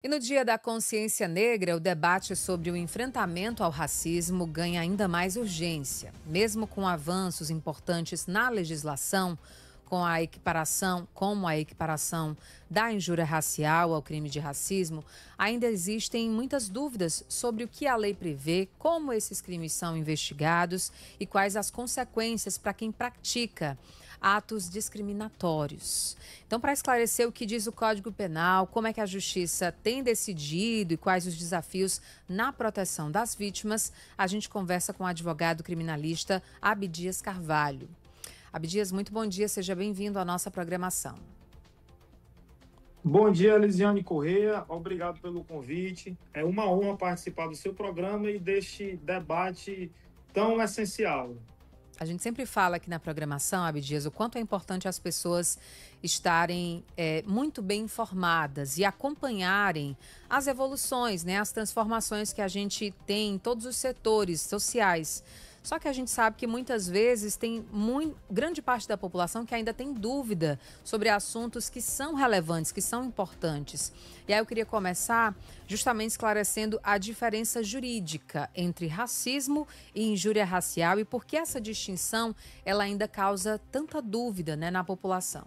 E no Dia da Consciência Negra, o debate sobre o enfrentamento ao racismo ganha ainda mais urgência. Mesmo com avanços importantes na legislação, como a equiparação da injúria racial ao crime de racismo, ainda existem muitas dúvidas sobre o que a lei prevê, como esses crimes são investigados e quais as consequências para quem pratica atos discriminatórios. Então, para esclarecer o que diz o Código Penal, como é que a Justiça tem decidido e quais os desafios na proteção das vítimas, a gente conversa com o advogado criminalista Abdias Carvalho. Abdias, muito bom dia, seja bem-vindo à nossa programação. Bom dia, Elisiane Correia. Obrigado pelo convite. É uma honra participar do seu programa e deste debate tão essencial. A gente sempre fala aqui na programação, Abdias, o quanto é importante as pessoas estarem muito bem informadas e acompanharem as evoluções, né, as transformações que a gente tem em todos os setores sociais. Só que a gente sabe que muitas vezes tem grande parte da população que ainda tem dúvida sobre assuntos que são relevantes, que são importantes. E aí eu queria começar justamente esclarecendo a diferença jurídica entre racismo e injúria racial e por que essa distinção ela ainda causa tanta dúvida, né, na população.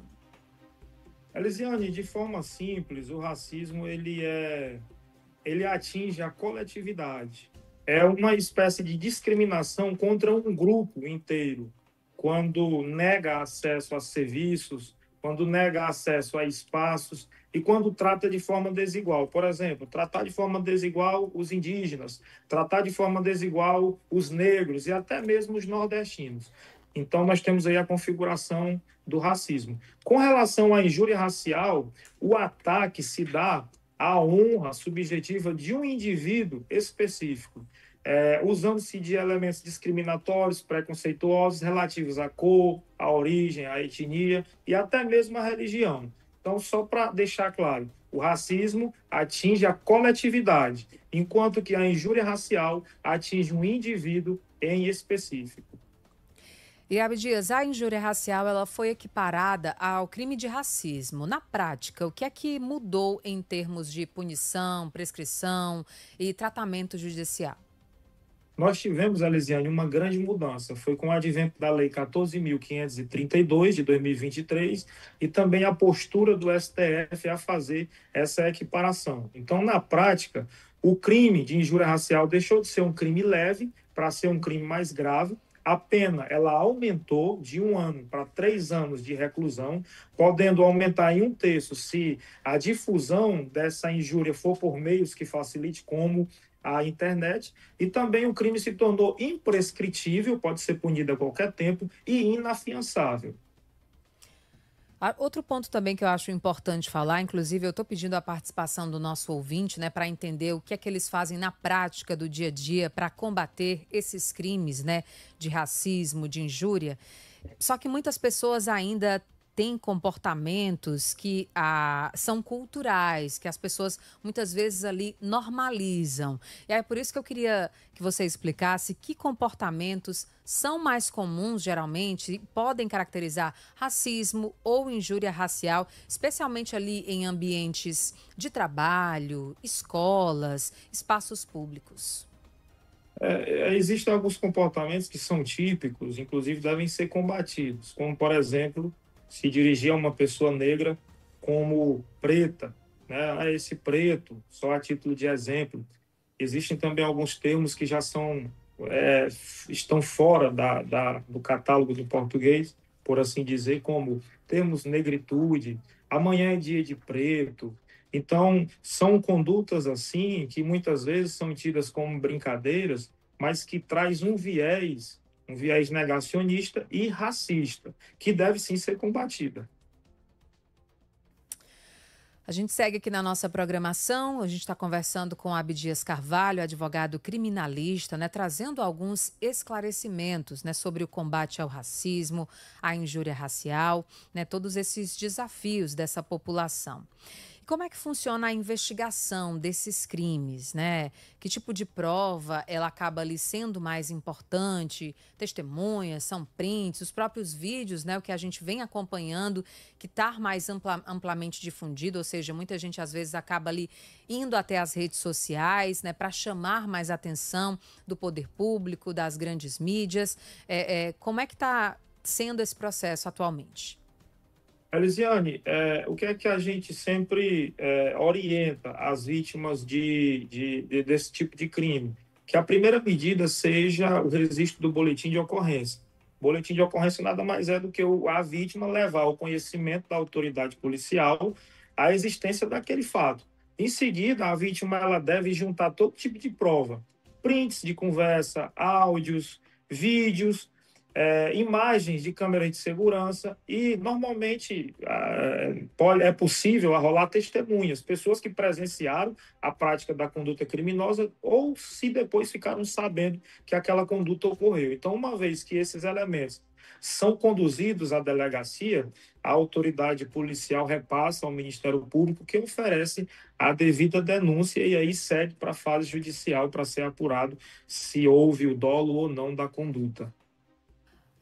Elisiane, de forma simples, o racismo ele atinge a coletividade. É uma espécie de discriminação contra um grupo inteiro, quando nega acesso a serviços, quando nega acesso a espaços e quando trata de forma desigual. Por exemplo, tratar de forma desigual os indígenas, tratar de forma desigual os negros e até mesmo os nordestinos. Então, nós temos aí a configuração do racismo. Com relação à injúria racial, o ataque se dá à honra subjetiva de um indivíduo específico, usando-se de elementos discriminatórios, preconceituosos relativos à cor, à origem, à etnia e até mesmo à religião. Então, só para deixar claro, o racismo atinge a coletividade, enquanto que a injúria racial atinge um indivíduo em específico. E, Abdias, a injúria racial ela foi equiparada ao crime de racismo. Na prática, o que é que mudou em termos de punição, prescrição e tratamento judicial? Nós tivemos, Elisiane, uma grande mudança. Foi com o advento da Lei 14.532, de 2023, e também a postura do STF a fazer essa equiparação. Então, na prática, o crime de injúria racial deixou de ser um crime leve para ser um crime mais grave. A pena ela aumentou de 1 ano para 3 anos de reclusão, podendo aumentar em 1/3 se a difusão dessa injúria for por meios que facilite, como a internet, e também o crime se tornou imprescritível, pode ser punido a qualquer tempo, e inafiançável. Outro ponto também que eu acho importante falar, inclusive eu estou pedindo a participação do nosso ouvinte, né, para entender o que é que eles fazem na prática do dia a dia para combater esses crimes, né, de racismo, de injúria. Só que muitas pessoas ainda têm comportamentos que são culturais, que as pessoas muitas vezes ali normalizam. E aí é por isso que eu queria que você explicasse que comportamentos são mais comuns, geralmente, e podem caracterizar racismo ou injúria racial, especialmente ali em ambientes de trabalho, escolas, espaços públicos. Existem alguns comportamentos que são típicos, inclusive devem ser combatidos, como, por exemplo, se dirigir a uma pessoa negra como preta, né? Esse preto, só a título de exemplo. Existem também alguns termos que já estão fora do catálogo do português, por assim dizer, como termos negritude, amanhã é dia de preto. Então, são condutas assim que muitas vezes são tidas como brincadeiras, mas que traz um viés negacionista e racista, que deve sim ser combatida. A gente segue aqui na nossa programação, a gente está conversando com Abdias Carvalho, advogado criminalista, né, trazendo alguns esclarecimentos, né, sobre o combate ao racismo, à injúria racial, né, todos esses desafios dessa população. E como é que funciona a investigação desses crimes, né? Que tipo de prova ela acaba ali sendo mais importante? Testemunhas, são prints, os próprios vídeos, né? O que a gente vem acompanhando, que está mais amplamente difundido, ou seja, muita gente às vezes acaba ali indo até as redes sociais, né? Para chamar mais atenção do poder público, das grandes mídias. Como é que está sendo esse processo atualmente? Elisiane, o que é que a gente sempre orienta as vítimas desse tipo de crime? Que a primeira medida seja o registro do boletim de ocorrência. Boletim de ocorrência nada mais é do que a vítima levar ao conhecimento da autoridade policial a existência daquele fato. Em seguida, a vítima ela deve juntar todo tipo de prova, prints de conversa, áudios, vídeos, imagens de câmeras de segurança e, normalmente, é possível arrolar testemunhas, pessoas que presenciaram a prática da conduta criminosa ou se depois ficaram sabendo que aquela conduta ocorreu. Então, uma vez que esses elementos são conduzidos à delegacia, a autoridade policial repassa ao Ministério Público, que oferece a devida denúncia e aí segue para a fase judicial para ser apurado se houve o dolo ou não da conduta.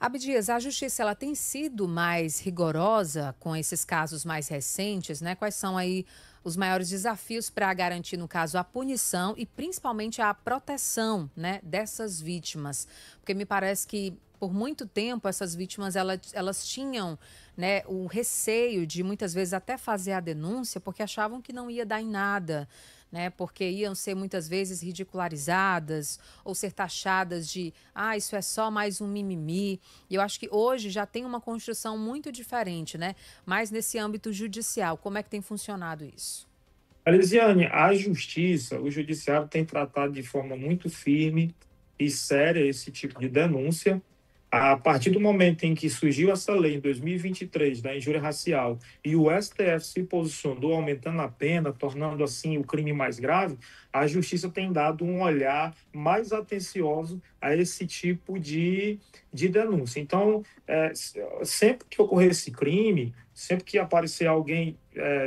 Abdias, a justiça ela tem sido mais rigorosa com esses casos mais recentes, né? Quais são aí os maiores desafios para garantir, no caso, a punição e principalmente a proteção, né, dessas vítimas? Porque me parece que por muito tempo essas vítimas elas tinham, né, o receio de muitas vezes até fazer a denúncia porque achavam que não ia dar em nada, né? Porque iam ser muitas vezes ridicularizadas ou ser taxadas de, isso é só mais um mimimi. E eu acho que hoje já tem uma construção muito diferente, né? Mas nesse âmbito judicial, como é que tem funcionado isso? Elisiane, a justiça, o judiciário tem tratado de forma muito firme e séria esse tipo de denúncia. A partir do momento em que surgiu essa lei, em 2023, da injúria racial, e o STF se posicionou aumentando a pena, tornando assim o crime mais grave, a justiça tem dado um olhar mais atencioso a esse tipo de denúncia. Então, sempre que ocorrer esse crime, sempre que aparecer alguém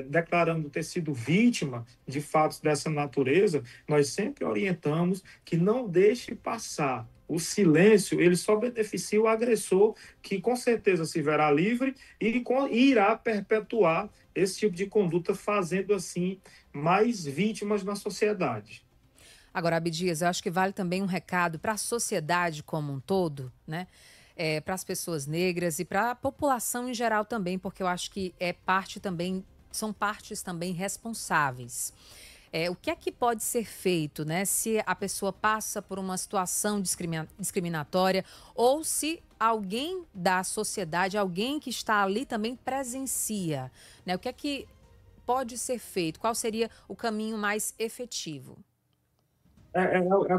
declarando ter sido vítima de fatos dessa natureza, nós sempre orientamos que não deixe passar. O silêncio, ele só beneficia o agressor, que com certeza se verá livre e irá perpetuar esse tipo de conduta, fazendo assim mais vítimas na sociedade. Agora, Abdias, eu acho que vale também um recado para a sociedade como um todo, né? Para as pessoas negras e para a população em geral também, porque eu acho que são partes também responsáveis. O que é que pode ser feito, né, se a pessoa passa por uma situação discriminatória ou se alguém da sociedade, alguém que está ali também presencia, né? O que é que pode ser feito? Qual seria o caminho mais efetivo?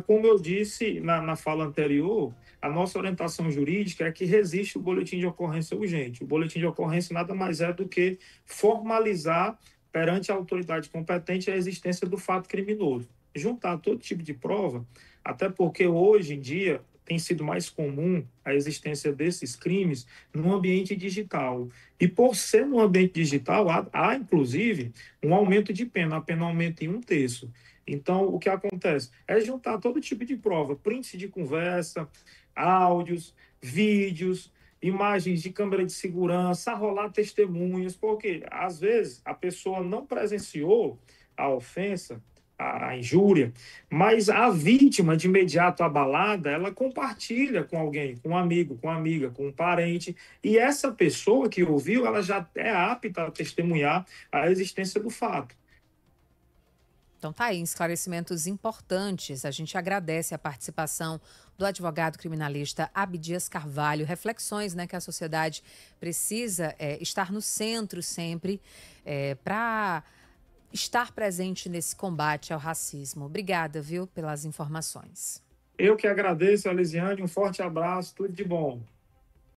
Como eu disse na fala anterior, a nossa orientação jurídica é que resiste o boletim de ocorrência urgente. O boletim de ocorrência nada mais é do que formalizar perante a autoridade competente a existência do fato criminoso. Juntar todo tipo de prova, até porque hoje em dia tem sido mais comum a existência desses crimes no ambiente digital. E por ser no ambiente digital, há inclusive um aumento de pena, a pena aumenta em um terço. Então, o que acontece? É juntar todo tipo de prova, prints de conversa, áudios, vídeos, imagens de câmera de segurança, rolar testemunhas, porque às vezes a pessoa não presenciou a ofensa, a injúria, mas a vítima de imediato abalada, ela compartilha com alguém, com um amigo, com uma amiga, com um parente, e essa pessoa que ouviu, ela já é apta a testemunhar a existência do fato. Então tá aí, esclarecimentos importantes. A gente agradece a participação do advogado criminalista Abdias Carvalho. Reflexões, né, que a sociedade precisa estar no centro sempre para estar presente nesse combate ao racismo. Obrigada, viu, pelas informações. Eu que agradeço, Elisiane, um forte abraço, tudo de bom.